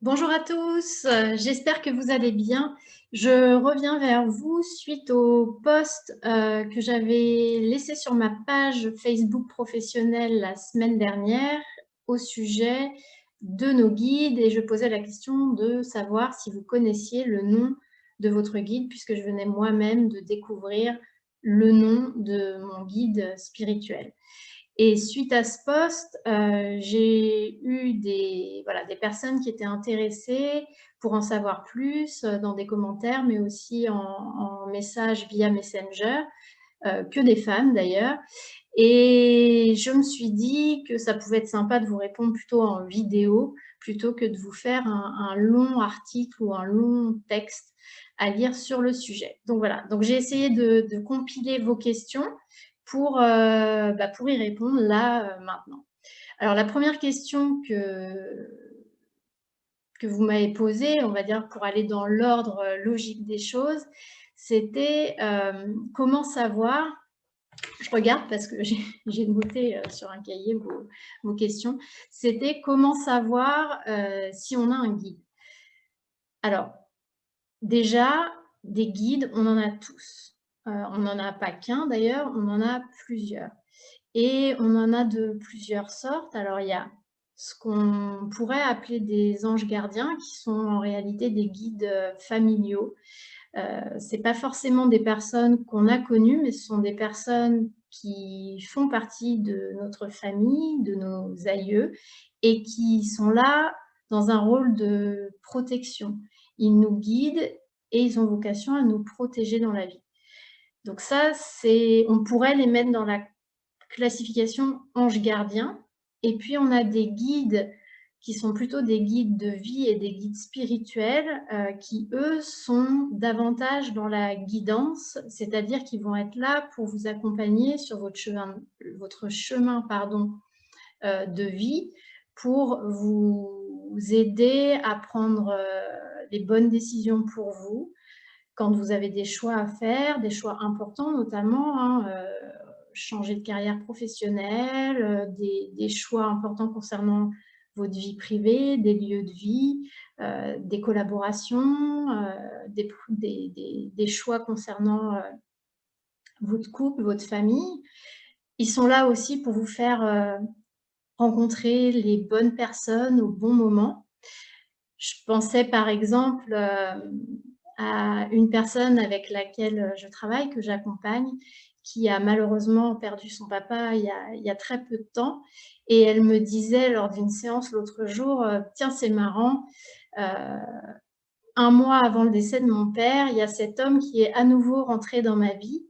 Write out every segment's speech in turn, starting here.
Bonjour à tous, j'espère que vous allez bien. Je reviens vers vous suite au post que j'avais laissé sur ma page Facebook professionnelle la semaine dernière au sujet de nos guides et je posais la question de savoir si vous connaissiez le nom de votre guide puisque je venais moi-même de découvrir le nom de mon guide spirituel. Et suite à ce post, j'ai eu des personnes qui étaient intéressées pour en savoir plus, dans des commentaires, mais aussi en message via Messenger, que des femmes d'ailleurs. Et je me suis dit que ça pouvait être sympa de vous répondre plutôt en vidéo, plutôt que de vous faire un long article ou un long texte à lire sur le sujet. Donc voilà, donc j'ai essayé de compiler vos questions pour y répondre là, maintenant. Alors la première question que vous m'avez posée, on va dire pour aller dans l'ordre logique des choses, c'était comment savoir, je regarde parce que j'ai noté sur un cahier vos questions, c'était comment savoir si on a un guide. Alors, déjà, des guides, on en a tous. On n'en a pas qu'un d'ailleurs, on en a plusieurs. Et on en a de plusieurs sortes. Alors, il y a ce qu'on pourrait appeler des anges gardiens, qui sont en réalité des guides familiaux. Ce n'est pas forcément des personnes qu'on a connues, mais ce sont des personnes qui font partie de notre famille, de nos aïeux, et qui sont là dans un rôle de protection. Ils nous guident et ils ont vocation à nous protéger dans la vie. Donc ça, on pourrait les mettre dans la classification ange gardien. Et puis, on a des guides qui sont plutôt des guides de vie et des guides spirituels qui, eux, sont davantage dans la guidance, c'est-à-dire qu'ils vont être là pour vous accompagner sur votre chemin de vie, pour vous aider à prendre les bonnes décisions pour vous, quand vous avez des choix à faire, des choix importants notamment, changer de carrière professionnelle, des choix importants concernant votre vie privée, des lieux de vie, des collaborations, des choix concernant votre couple, votre famille. Ils sont là aussi pour vous faire rencontrer les bonnes personnes au bon moment. Je pensais par exemple à une personne avec laquelle je travaille, que j'accompagne, qui a malheureusement perdu son papa il y a très peu de temps. Et elle me disait lors d'une séance l'autre jour, tiens, c'est marrant, un mois avant le décès de mon père, il y a cet homme qui est à nouveau rentré dans ma vie,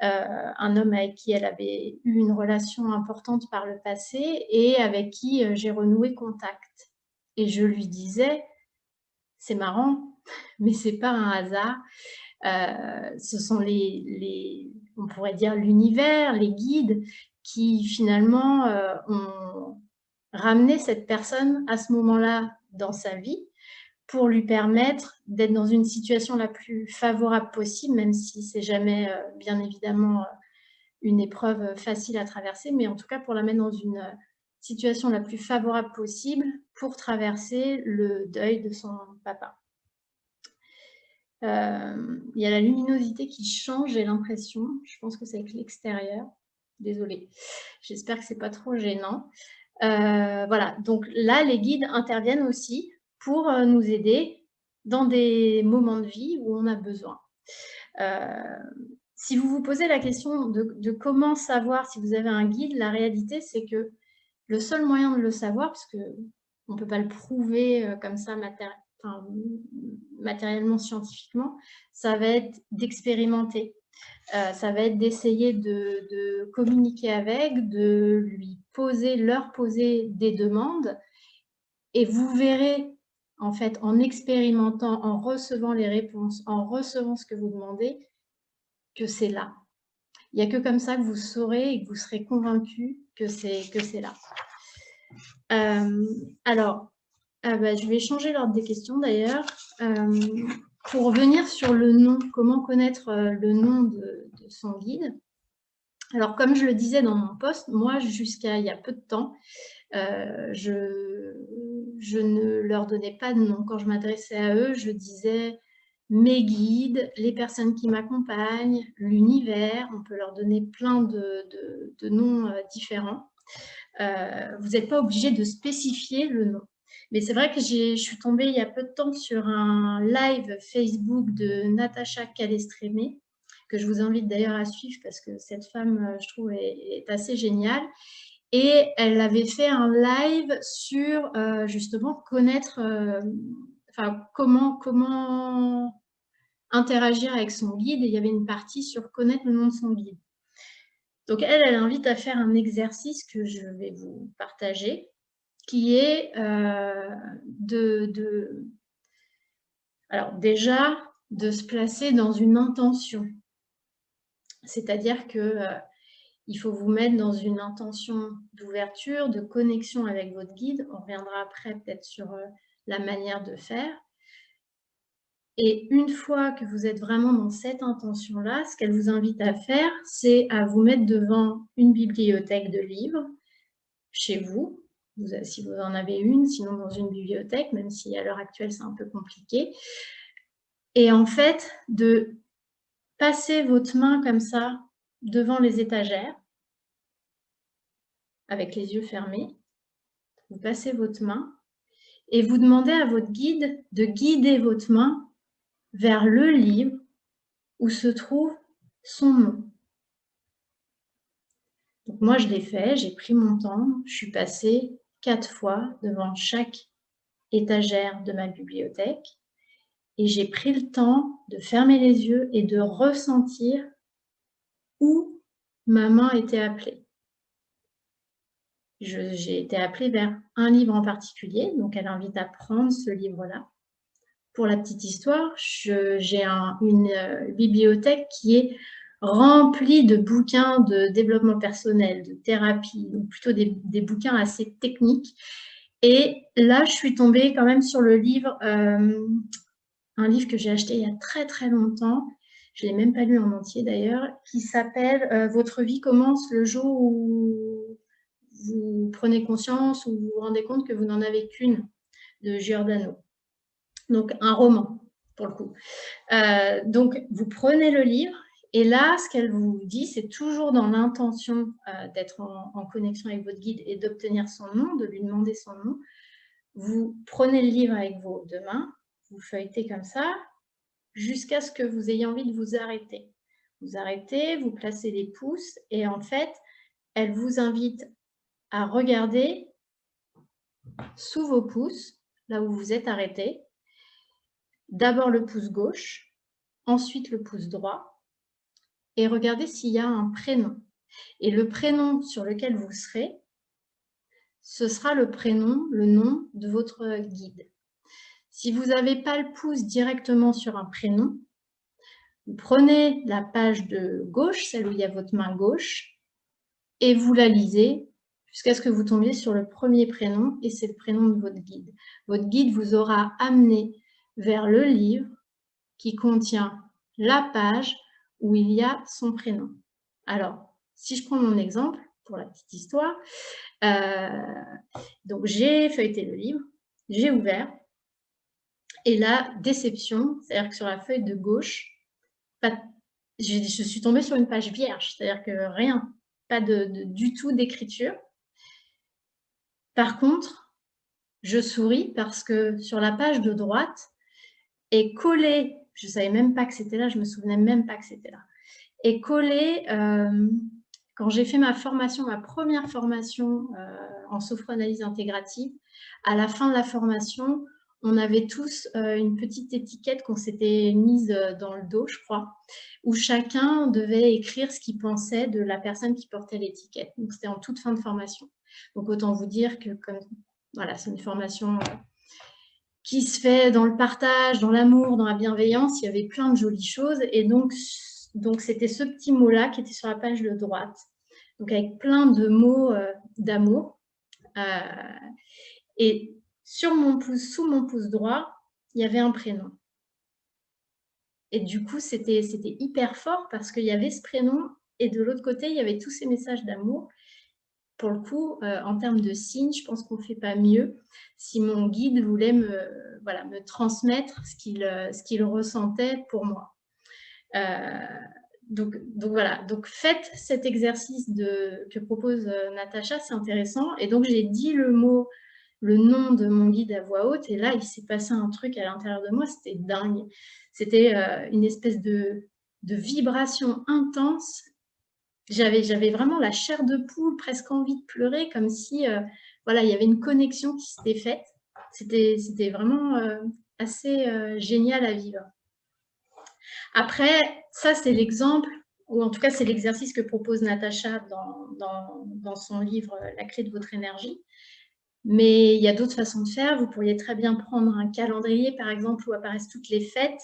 un homme avec qui elle avait eu une relation importante par le passé et avec qui j'ai renoué contact. Et je lui disais, c'est marrant, mais c'est pas un hasard. Ce sont on pourrait dire l'univers, les guides qui finalement ont ramené cette personne à ce moment-là dans sa vie pour lui permettre d'être dans une situation la plus favorable possible, même si c'est jamais bien évidemment une épreuve facile à traverser, mais en tout cas pour la mettre dans une situation la plus favorable possible pour traverser le deuil de son papa. Il y a la luminosité qui change, j'ai l'impression. Je pense que c'est avec l'extérieur. Désolée. J'espère que c'est pas trop gênant. Voilà, donc là, les guides interviennent aussi pour nous aider dans des moments de vie où on a besoin. Si vous vous posez la question de comment savoir si vous avez un guide, la réalité, c'est que le seul moyen de le savoir, parce qu'on ne peut pas le prouver comme ça matériellement, scientifiquement, ça va être d'expérimenter. Ça va être d'essayer de communiquer avec, de leur poser des demandes. Et vous verrez, en fait, en expérimentant, en recevant les réponses, en recevant ce que vous demandez, que c'est là. Il n'y a que comme ça que vous saurez et que vous serez convaincu que c'est là. Alors, je vais changer l'ordre des questions d'ailleurs. Pour revenir sur le nom, comment connaître le nom de son guide? Alors, comme je le disais dans mon post, moi, jusqu'à il y a peu de temps, je je ne leur donnais pas de nom. Quand je m'adressais à eux, je disais mes guides, les personnes qui m'accompagnent, l'univers. On peut leur donner plein de noms différents. Vous n'êtes pas obligé de spécifier le nom. Mais c'est vrai que je suis tombée il y a peu de temps sur un live Facebook de Natacha Calestrémé, que je vous invite d'ailleurs à suivre parce que cette femme, je trouve, est assez géniale. Et elle avait fait un live sur justement connaître, enfin comment interagir avec son guide. Et il y avait une partie sur connaître le nom de son guide. Donc elle invite à faire un exercice que je vais vous partager, qui est alors déjà de se placer dans une intention. C'est-à-dire que il faut vous mettre dans une intention d'ouverture, de connexion avec votre guide. On reviendra après peut-être sur la manière de faire. Et une fois que vous êtes vraiment dans cette intention-là, ce qu'elle vous invite à faire, c'est à vous mettre devant une bibliothèque de livres chez vous, si vous en avez une, sinon dans une bibliothèque, même si à l'heure actuelle c'est un peu compliqué. Et en fait, de passer votre main comme ça devant les étagères, avec les yeux fermés, vous passez votre main et vous demandez à votre guide de guider votre main vers le livre où se trouve son nom. Donc moi, je l'ai fait, j'ai pris mon temps, je suis passée 4 fois devant chaque étagère de ma bibliothèque et j'ai pris le temps de fermer les yeux et de ressentir où ma main était appelée. J'ai été appelée vers un livre en particulier, donc elle invite à prendre ce livre-là. Pour la petite histoire, j'ai une bibliothèque qui est remplie de bouquins de développement personnel, de thérapie, donc plutôt des bouquins assez techniques. Et là, je suis tombée quand même sur le livre, un livre que j'ai acheté il y a très très longtemps, je ne l'ai même pas lu en entier d'ailleurs, qui s'appelle « Votre vie commence le jour où vous prenez conscience ou vous vous rendez compte que vous n'en avez qu'une » de Giordano. Donc un roman pour le coup. Donc vous prenez le livre et là ce qu'elle vous dit, c'est toujours dans l'intention d'être en connexion avec votre guide et d'obtenir son nom, de lui demander son nom. Vous prenez le livre avec vos deux mains, vous feuilletez comme ça jusqu'à ce que vous ayez envie de vous arrêter. Vous arrêtez, vous placez les pouces et en fait elle vous invite à regarder sous vos pouces, là où vous êtes arrêté, d'abord le pouce gauche, ensuite le pouce droit, et regardez s'il y a un prénom. Et le prénom sur lequel vous serez, ce sera le prénom, le nom de votre guide. Si vous n'avez pas le pouce directement sur un prénom, vous prenez la page de gauche, celle où il y a votre main gauche, et vous la lisez jusqu'à ce que vous tombiez sur le premier prénom, et c'est le prénom de votre guide. Votre guide vous aura amené vers le livre qui contient la page où il y a son prénom. Alors, si je prends mon exemple, pour la petite histoire, donc j'ai feuilleté le livre, j'ai ouvert, et là, déception, c'est-à-dire que sur la feuille de gauche, je suis tombée sur une page vierge, c'est-à-dire que rien, pas du tout d'écriture. Par contre, je souris parce que sur la page de droite est collé, je ne savais même pas que c'était là, je ne me souvenais même pas que c'était là, est collé, quand j'ai fait ma formation, ma première formation en sophranalyse intégrative, à la fin de la formation, on avait tous une petite étiquette qu'on s'était mise dans le dos, je crois, où chacun devait écrire ce qu'il pensait de la personne qui portait l'étiquette. Donc, c'était en toute fin de formation. Donc, autant vous dire que voilà, c'est une formation qui se fait dans le partage, dans l'amour, dans la bienveillance. Il y avait plein de jolies choses. Et donc c'était ce petit mot-là qui était sur la page de droite. Donc, avec plein de mots d'amour. Et sur mon pouce, sous mon pouce droit, il y avait un prénom. Et du coup, c'était hyper fort parce qu'il y avait ce prénom et de l'autre côté, il y avait tous ces messages d'amour. pour le coup, en termes de signes, je pense qu'on ne fait pas mieux si mon guide voulait me transmettre ce qu'il ressentait pour moi. Donc voilà, donc faites cet exercice que propose Natacha, c'est intéressant. Et donc j'ai dit le nom de mon guide à voix haute, et là il s'est passé un truc à l'intérieur de moi, c'était dingue. C'était une espèce de vibration intense. J'avais vraiment la chair de poule, presque envie de pleurer, comme si voilà, il y avait une connexion qui s'était faite. C'était vraiment assez génial à vivre. Après, ça c'est l'exemple, ou en tout cas c'est l'exercice que propose Natacha dans son livre « La clé de votre énergie ». Mais il y a d'autres façons de faire. Vous pourriez très bien prendre un calendrier, par exemple, où apparaissent toutes les fêtes,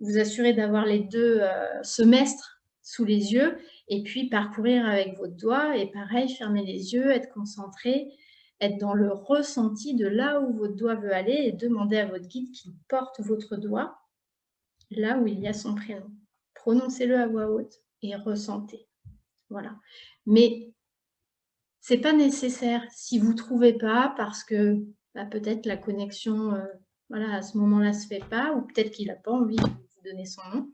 vous assurer d'avoir les 2 semestres sous les yeux, et puis parcourir avec votre doigt, et pareil, fermer les yeux, être concentré, être dans le ressenti de là où votre doigt veut aller, et demander à votre guide qu'il porte votre doigt là où il y a son prénom. Prononcez-le à voix haute et ressentez. Voilà. Mais ce n'est pas nécessaire si vous ne trouvez pas, parce que peut-être la connexion voilà, à ce moment-là ne se fait pas, ou peut-être qu'il n'a pas envie de vous donner son nom.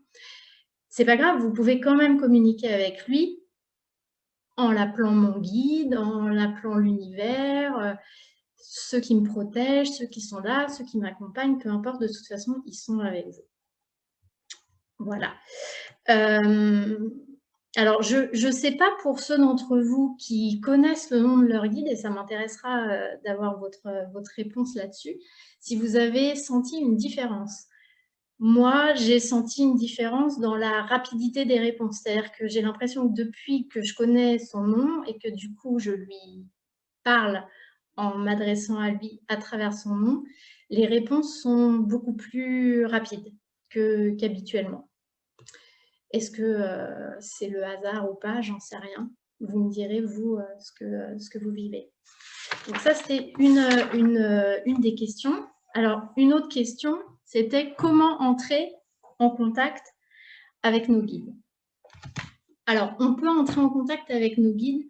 Ce n'est pas grave, vous pouvez quand même communiquer avec lui en l'appelant mon guide, en l'appelant l'univers, ceux qui me protègent, ceux qui sont là, ceux qui m'accompagnent, peu importe, de toute façon, ils sont avec vous. Voilà. Alors, je ne sais pas pour ceux d'entre vous qui connaissent le nom de leur guide, et ça m'intéressera d'avoir votre réponse là-dessus, si vous avez senti une différence. Moi, j'ai senti une différence dans la rapidité des réponses. C'est-à-dire que j'ai l'impression que depuis que je connais son nom et que du coup, je lui parle en m'adressant à lui à travers son nom, les réponses sont beaucoup plus rapides qu'habituellement. Est-ce que c'est le hasard ou pas? J'en sais rien. Vous me direz, vous, ce que vous vivez. Donc ça, c'était une des questions. Alors, une autre question, c'était comment entrer en contact avec nos guides. Alors, on peut entrer en contact avec nos guides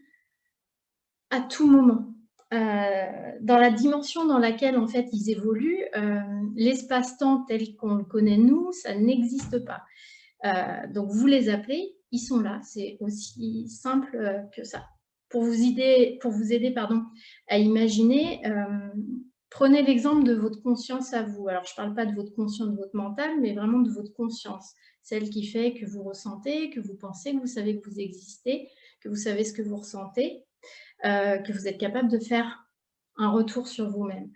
à tout moment. Dans la dimension dans laquelle, en fait, ils évoluent, l'espace-temps tel qu'on le connaît, nous, ça n'existe pas. Donc, vous les appelez, ils sont là. C'est aussi simple que ça. Pour vous aider à imaginer, prenez l'exemple de votre conscience à vous. Alors, je ne parle pas de votre conscience, de votre mental, mais vraiment de votre conscience. Celle qui fait que vous ressentez, que vous pensez, que vous savez que vous existez, que vous savez ce que vous ressentez, que vous êtes capable de faire un retour sur vous-même.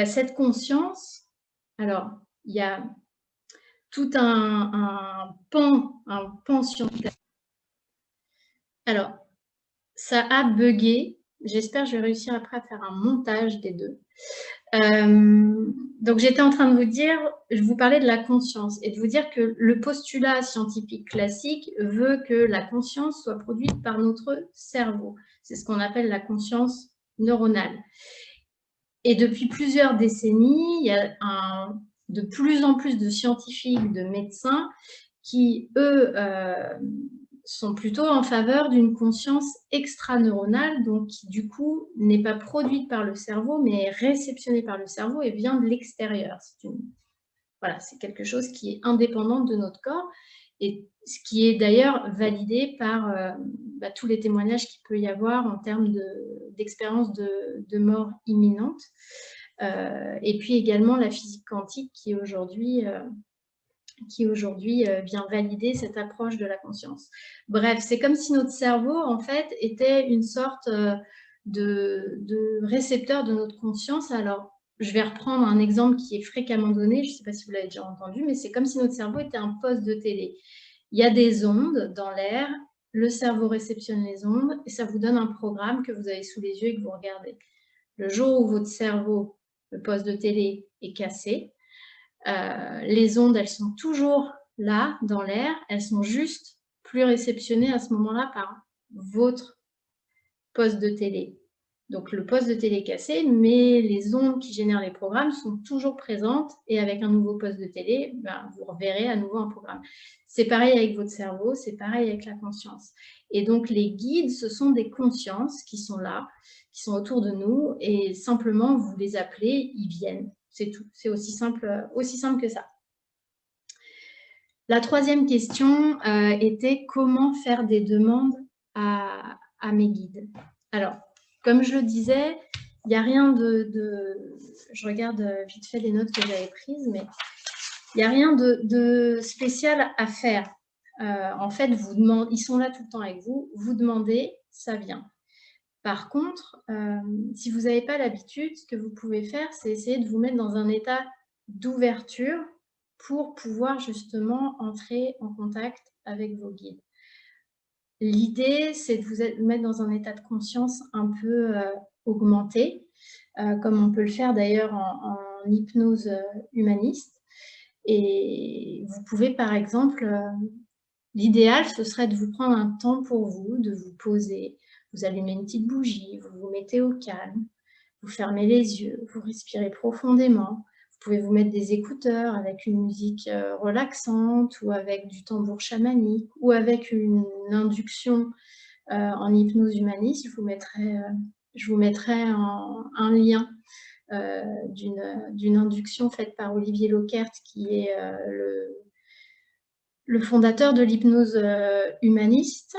Cette conscience, alors, il y a tout un pan scientifique. Alors, ça a bugué. J'espère que je vais réussir après à faire un montage des deux. Donc, j'étais en train de vous dire, je vous parlais de la conscience et de vous dire que le postulat scientifique classique veut que la conscience soit produite par notre cerveau. C'est ce qu'on appelle la conscience neuronale. Et depuis plusieurs décennies, il y a de plus en plus de scientifiques, de médecins qui, eux, sont plutôt en faveur d'une conscience extraneuronale, donc qui, du coup, n'est pas produite par le cerveau, mais est réceptionnée par le cerveau et vient de l'extérieur. Voilà, c'est quelque chose qui est indépendant de notre corps, et ce qui est d'ailleurs validé par tous les témoignages qu'il peut y avoir en termes d'expérience de mort imminente. Et puis également la physique quantique qui aujourd'hui vient valider cette approche de la conscience. Bref, c'est comme si notre cerveau, en fait, était une sorte de récepteur de notre conscience. Alors, je vais reprendre un exemple qui est fréquemment donné, je ne sais pas si vous l'avez déjà entendu, mais c'est comme si notre cerveau était un poste de télé. Il y a des ondes dans l'air, le cerveau réceptionne les ondes et ça vous donne un programme que vous avez sous les yeux et que vous regardez. Le jour où votre cerveau, le poste de télé, est cassé, les ondes, elles sont toujours là, dans l'air, elles sont juste plus réceptionnées à ce moment-là par votre poste de télé. Donc, le poste de télé est cassé, mais les ondes qui génèrent les programmes sont toujours présentes et avec un nouveau poste de télé, vous reverrez à nouveau un programme. C'est pareil avec votre cerveau, c'est pareil avec la conscience. Et donc, les guides, ce sont des consciences qui sont là, qui sont autour de nous, et simplement, vous les appelez, ils viennent. C'est tout. C'est aussi simple que ça. La troisième question était comment faire des demandes à mes guides. Alors, comme je le disais, il n'y a rien je regarde vite fait les notes que j'avais prises, mais il n'y a rien de spécial à faire. En fait, ils sont là tout le temps avec vous, vous demandez, ça vient. Par contre, si vous n'avez pas l'habitude, ce que vous pouvez faire, c'est essayer de vous mettre dans un état d'ouverture pour pouvoir justement entrer en contact avec vos guides. L'idée, c'est de vous mettre dans un état de conscience un peu augmenté, comme on peut le faire d'ailleurs en hypnose humaniste. Et vous pouvez, par exemple, l'idéal, ce serait de vous prendre un temps pour vous, de vous poser, vous allumez une petite bougie, vous vous mettez au calme, vous fermez les yeux, vous respirez profondément. Vous pouvez vous mettre des écouteurs avec une musique relaxante ou avec du tambour chamanique ou avec une induction en hypnose humaniste. Je vous mettrai un lien d'une induction faite par Olivier Lockert, qui est le fondateur de l'hypnose humaniste.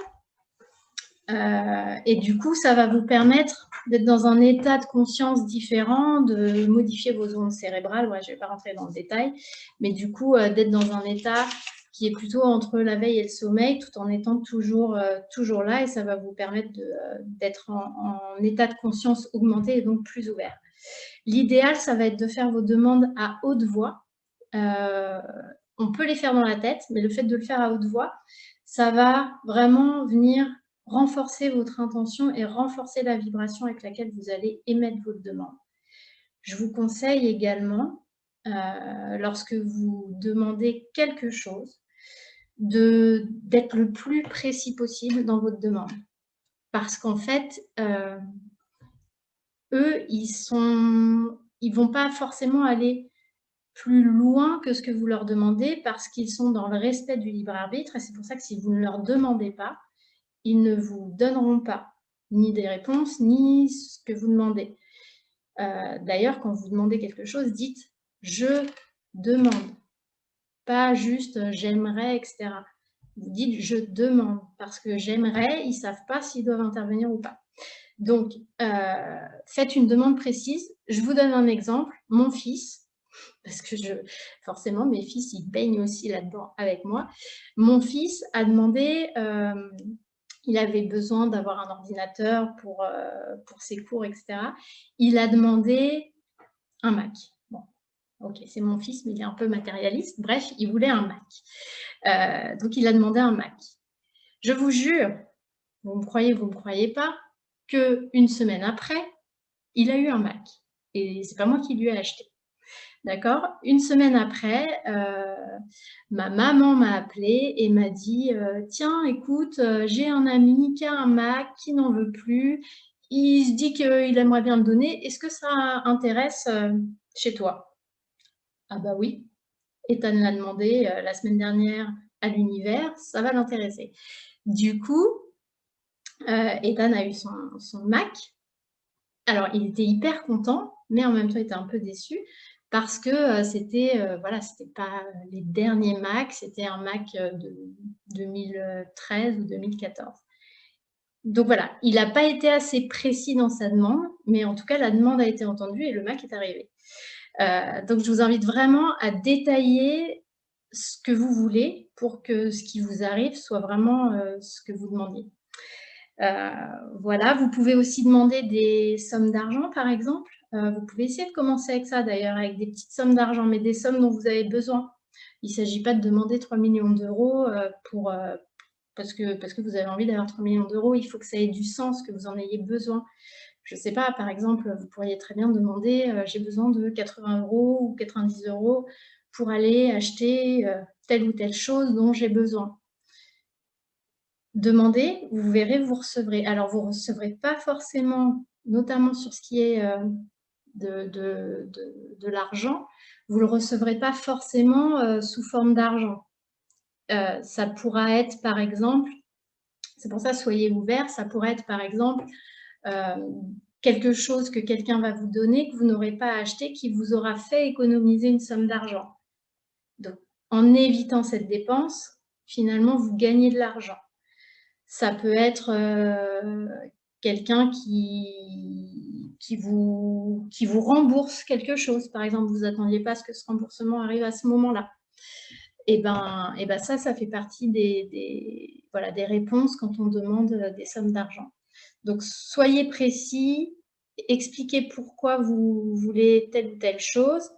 Et du coup, ça va vous permettre d'être dans un état de conscience différent, de modifier vos ondes cérébrales. Ouais, je ne vais pas rentrer dans le détail, mais du coup, d'être dans un état qui est plutôt entre la veille et le sommeil, tout en étant toujours là, et ça va vous permettre d'être en état de conscience augmenté et donc plus ouvert. L'idéal, ça va être de faire vos demandes à haute voix. On peut les faire dans la tête, mais le fait de le faire à haute voix, ça va vraiment venir renforcer votre intention et renforcer la vibration avec laquelle vous allez émettre votre demande. Je vous conseille également, lorsque vous demandez quelque chose, d'être le plus précis possible dans votre demande. Parce qu'en fait, eux, ils vont pas forcément aller plus loin que ce que vous leur demandez parce qu'ils sont dans le respect du libre arbitre, et c'est pour ça que si vous ne leur demandez pas, ils ne vous donneront pas ni des réponses, ni ce que vous demandez. D'ailleurs, quand vous demandez quelque chose, dites « je demande », pas juste « j'aimerais », etc. Vous dites « je demande », parce que « j'aimerais », ils ne savent pas s'ils doivent intervenir ou pas. Donc, faites une demande précise. Je vous donne un exemple. Mon fils, parce que forcément, mes fils, ils baignent aussi là-dedans avec moi. Mon fils a demandé, il avait besoin d'avoir un ordinateur pour ses cours, etc. Il a demandé un Mac. Bon, ok, c'est mon fils, mais il est un peu matérialiste. Bref, il voulait un Mac. Donc, il a demandé un Mac. Je vous jure, vous me croyez pas, qu'une semaine après, il a eu un Mac. Et c'est pas moi qui lui ai acheté. D'accord? Une semaine après, ma maman m'a appelée et m'a dit « Tiens, écoute, j'ai un ami qui a un Mac, qui n'en veut plus. Il se dit qu'il aimerait bien le donner. Est-ce que ça intéresse chez toi ?» Ah bah oui. Ethan l'a demandé la semaine dernière à l'univers, ça va l'intéresser. Du coup, Ethan a eu son Mac. Alors, il était hyper content, mais en même temps, il était un peu déçu parce que c'était pas les derniers Mac, c'était un Mac de 2013 ou 2014. Donc voilà, il n'a pas été assez précis dans sa demande, mais en tout cas, la demande a été entendue et le Mac est arrivé. Donc, je vous invite vraiment à détailler ce que vous voulez pour que ce qui vous arrive soit vraiment ce que vous demandiez. Voilà, vous pouvez aussi demander des sommes d'argent, par exemple. Vous pouvez essayer de commencer avec ça, d'ailleurs, avec des petites sommes d'argent, mais des sommes dont vous avez besoin. Il ne s'agit pas de demander 3 millions d'euros parce que vous avez envie d'avoir 3 millions d'euros. Il faut que ça ait du sens, que vous en ayez besoin. Je ne sais pas, par exemple, vous pourriez très bien demander « j'ai besoin de 80 € ou 90 € pour aller acheter telle ou telle chose dont j'ai besoin ». Demandez, vous verrez, vous recevrez. Alors, vous ne recevrez pas forcément, notamment sur ce qui est de l'argent, vous ne le recevrez pas forcément sous forme d'argent. Ça pourra être, par exemple, C'est pour ça, soyez ouverts. Ça pourrait être, par exemple, quelque chose que quelqu'un va vous donner, que vous n'aurez pas acheté, qui vous aura fait économiser une somme d'argent. Donc, en évitant cette dépense, finalement, vous gagnez de l'argent. Ça peut être quelqu'un qui vous rembourse quelque chose. Par exemple, vous n'attendiez pas à ce que ce remboursement arrive à ce moment-là. Et ben ça fait partie des réponses quand on demande des sommes d'argent. Donc, soyez précis, expliquez pourquoi vous voulez telle ou telle chose,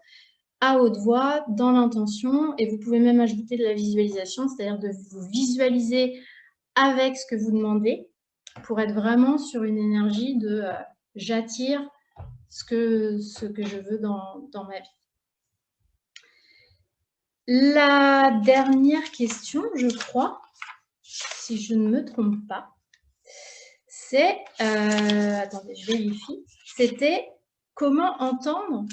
à haute voix, dans l'intention, et vous pouvez même ajouter de la visualisation, c'est-à-dire de vous visualiser avec ce que vous demandez, pour être vraiment sur une énergie de j'attire ce que je veux dans ma vie. La dernière question, je crois, si je ne me trompe pas, c'est, attendez, je vérifie, c'était comment entendre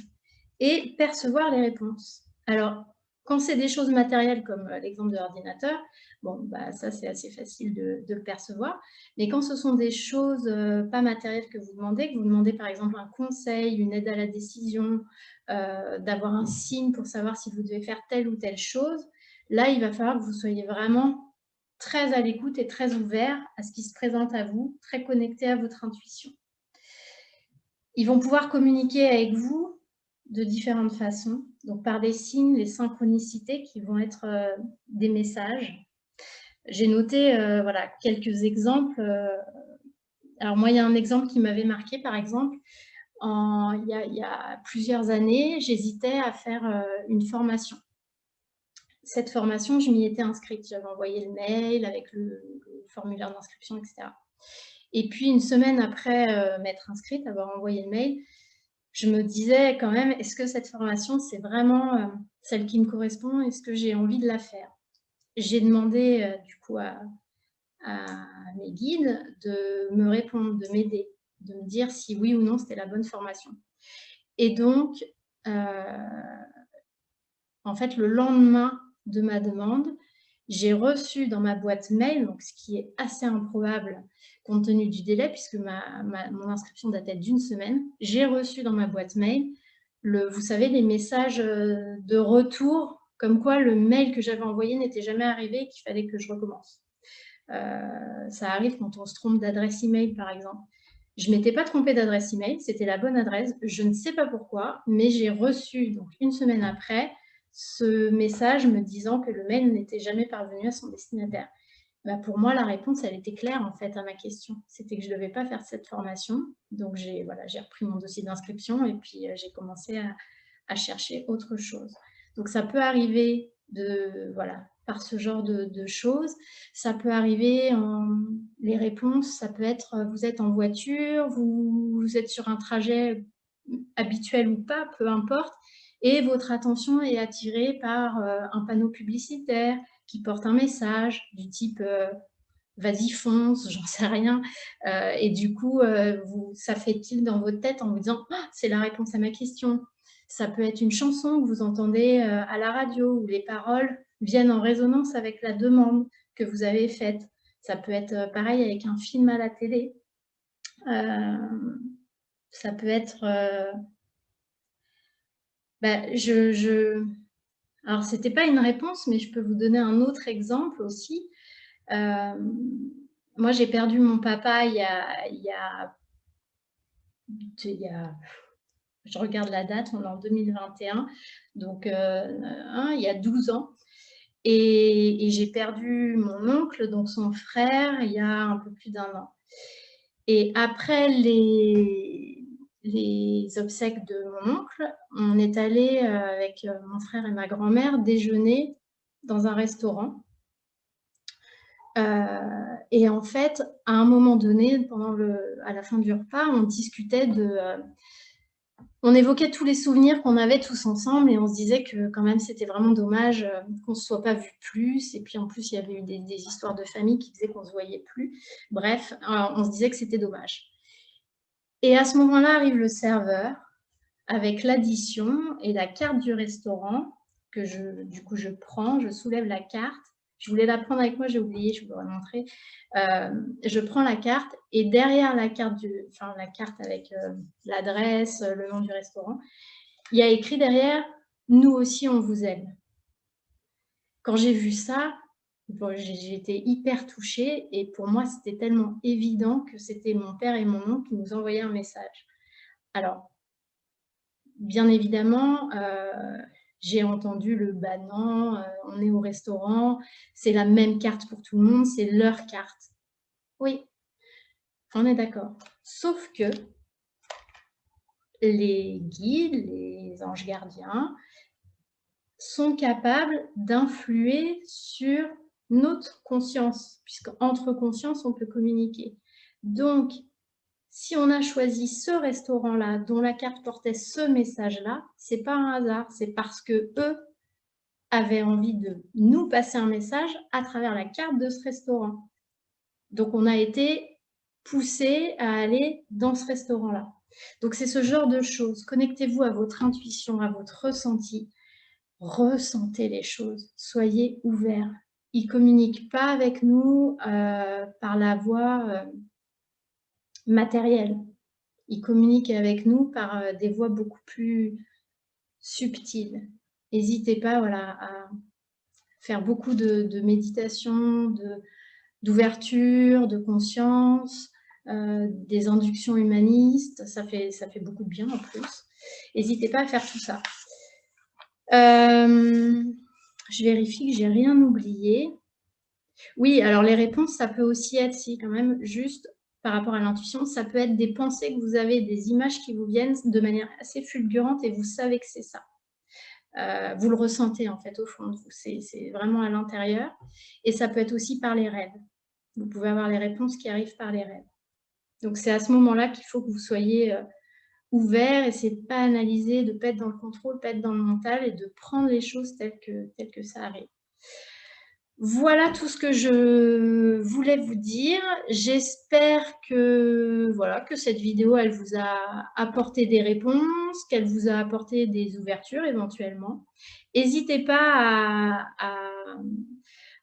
et percevoir les réponses. Alors, quand c'est des choses matérielles comme l'exemple de l'ordinateur, bon, bah, ça c'est assez facile de le percevoir. Mais quand ce sont des choses pas matérielles que vous demandez par exemple un conseil, une aide à la décision, d'avoir un signe pour savoir si vous devez faire telle ou telle chose, là il va falloir que vous soyez vraiment très à l'écoute et très ouvert à ce qui se présente à vous, très connecté à votre intuition. Ils vont pouvoir communiquer avec vous de différentes façons, donc par des signes, les synchronicités qui vont être des messages. J'ai noté voilà, quelques exemples. Alors moi, il y a un exemple qui m'avait marqué, par exemple, il y a plusieurs années, j'hésitais à faire une formation. Cette formation, je m'y étais inscrite. J'avais envoyé le mail avec le formulaire d'inscription, etc. Et puis, une semaine après m'être inscrite, avoir envoyé le mail, je me disais quand même, est-ce que cette formation, c'est vraiment celle qui me correspond? Est-ce que j'ai envie de la faire? J'ai demandé du coup à mes guides de me répondre, de m'aider, de me dire si oui ou non c'était la bonne formation. Et donc, en fait, le lendemain de ma demande, j'ai reçu dans ma boîte mail, donc ce qui est assez improbable compte tenu du délai, puisque mon inscription datait d'une semaine, j'ai reçu dans ma boîte mail, vous savez, les messages de retour, comme quoi le mail que j'avais envoyé n'était jamais arrivé et qu'il fallait que je recommence. Ça arrive quand on se trompe d'adresse email, par exemple. Je ne m'étais pas trompée d'adresse email, c'était la bonne adresse. Je ne sais pas pourquoi, mais j'ai reçu, donc une semaine après, ce message me disant que le mail n'était jamais parvenu à son destinataire. Bah pour moi, la réponse, elle était claire en fait à ma question. C'était que je ne devais pas faire cette formation. Donc, j'ai repris mon dossier d'inscription et puis j'ai commencé à chercher autre chose. Donc, ça peut arriver par ce genre de choses. Ça peut arriver les réponses, ça peut être vous êtes en voiture, vous êtes sur un trajet habituel ou pas, peu importe, et votre attention est attirée par un panneau publicitaire qui porte un message du type vas-y fonce, j'en sais rien, et du coup ça fait tilt dans votre tête en vous disant oh, c'est la réponse à ma question. Ça peut être une chanson que vous entendez à la radio où les paroles viennent en résonance avec la demande que vous avez faite. Ça peut être pareil avec un film à la télé. Ça peut être alors, ce n'était pas une réponse, mais je peux vous donner un autre exemple aussi. Moi, j'ai perdu mon papa il y a, je regarde la date, on est en 2021, donc il y a 12 ans. Et j'ai perdu mon oncle, donc son frère, il y a un peu plus d'1 an. Et après les obsèques de mon oncle, on est allé avec mon frère et ma grand-mère déjeuner dans un restaurant. Et en fait, à un moment donné, à la fin du repas, on discutait on évoquait tous les souvenirs qu'on avait tous ensemble et on se disait que quand même c'était vraiment dommage qu'on ne se soit pas vus plus. Et puis en plus, il y avait eu des histoires de famille qui faisaient qu'on ne se voyait plus. Bref, on se disait que c'était dommage. Et à ce moment-là arrive le serveur avec l'addition et la carte du restaurant que je prends, je soulève la carte, Je voulais la prendre avec moi, j'ai oublié, je vous l'aurais montré. Je prends la carte et derrière la carte, la carte avec l'adresse, le nom du restaurant, il y a écrit derrière « Nous aussi, on vous aime ». Quand j'ai vu ça, bon, j'ai été hyper touchée et pour moi, c'était tellement évident que c'était mon père et mon oncle qui nous envoyaient un message. Alors, bien évidemment, j'ai entendu le « bah non, on est au restaurant, c'est la même carte pour tout le monde, c'est leur carte ». Oui, on est d'accord. Sauf que les guides, les anges gardiens, sont capables d'influer sur notre conscience, puisqu'entre consciences, on peut communiquer. Donc, si on a choisi ce restaurant-là, dont la carte portait ce message-là, ce n'est pas un hasard, c'est parce qu'eux avaient envie de nous passer un message à travers la carte de ce restaurant. Donc, on a été poussés à aller dans ce restaurant-là. Donc, c'est ce genre de choses. Connectez-vous à votre intuition, à votre ressenti. Ressentez les choses, soyez ouverts. Ils ne communiquent pas avec nous par la voie matérielle. Ils communiquent avec nous par des voies beaucoup plus subtiles. N'hésitez pas à faire beaucoup de méditation, d'ouverture, de conscience, des inductions humanistes. Ça fait beaucoup de bien en plus. N'hésitez pas à faire tout ça. Je vérifie que j'ai rien oublié. Oui, alors les réponses, ça peut aussi être, si quand même, juste par rapport à l'intuition, ça peut être des pensées que vous avez, des images qui vous viennent de manière assez fulgurante et vous savez que c'est ça. Vous le ressentez en fait au fond de vous, c'est vraiment à l'intérieur. Et ça peut être aussi par les rêves. Vous pouvez avoir les réponses qui arrivent par les rêves. Donc c'est à ce moment-là qu'il faut que vous soyez ouvert, essayez de ne pas analyser, de ne pas être dans le contrôle, pas être dans le mental et de prendre les choses telles que ça arrive. Voilà tout ce que je voulais vous dire. J'espère que cette vidéo, elle vous a apporté des réponses, qu'elle vous a apporté des ouvertures éventuellement. N'hésitez pas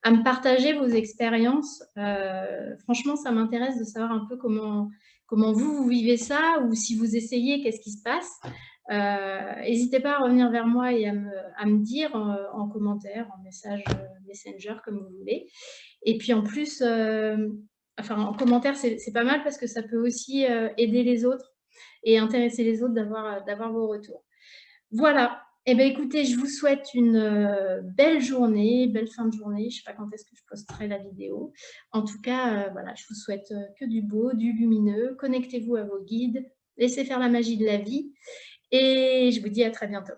à me partager vos expériences. Franchement, ça m'intéresse de savoir un peu comment vous vivez ça, ou si vous essayez, qu'est-ce qui se passe. N'hésitez pas à revenir vers moi et à me dire en commentaire, en message Messenger, comme vous voulez. Et puis en plus, en commentaire, c'est pas mal parce que ça peut aussi aider les autres et intéresser les autres d'avoir vos retours. Voilà. Eh bien, écoutez, je vous souhaite une belle journée, belle fin de journée. Je ne sais pas quand est-ce que je posterai la vidéo. En tout cas, voilà, je vous souhaite que du beau, du lumineux. Connectez-vous à vos guides. Laissez faire la magie de la vie. Et je vous dis à très bientôt.